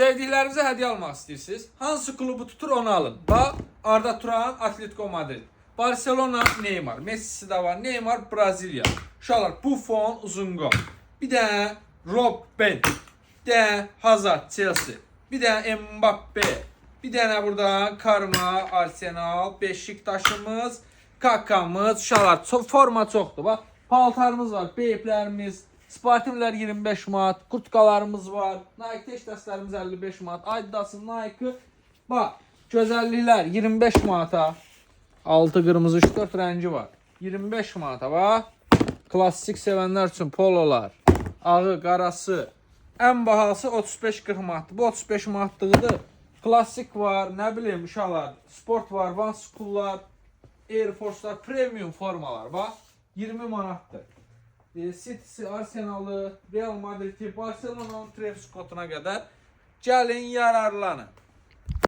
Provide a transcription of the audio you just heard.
Sevdiklərinizə hədiyyə almaq istəyirsiniz? Hansı klubu tutur onu alın. Bax, Arda Turan, Atletico Madrid. Barcelona, Neymar. Messisi də var. Neymar, Braziliya. Uşaqlar, Buffon, Uzunqo. Bir dənə Robben. Bir dənə Hazard, Chelsea. Bir dənə Mbappe. Bir dənə burada Karma, Arsenal. Beşiktaşımız, Kakamız. Uşaqlar, forma çoxdur. Bax, paltarımız var, beyplərimiz. Sportivlər 25 manat, kurtkalarımız var. Nike teş dəstlərimiz 55 manat. Adidas'ın Nike. Bax, gözəlliklər 25 manata. Altı qırmızı 3-4 rəngi var. 25 manata bax. Klassik sevənlər üçün pololar. Ağı, qarası. Ən bahası 35-40 manatdır. Bu 35 manatlığıdır. Klassik var, nə bilim uşaqlar. Sport var, Van School'lar, Air Force'lar, premium formalar. Bax, 20 manatdır. City, Arsenal'ı, Real Madrid'i, Barcelona'nın Travis Scott'una qədər gəlin yararlanın.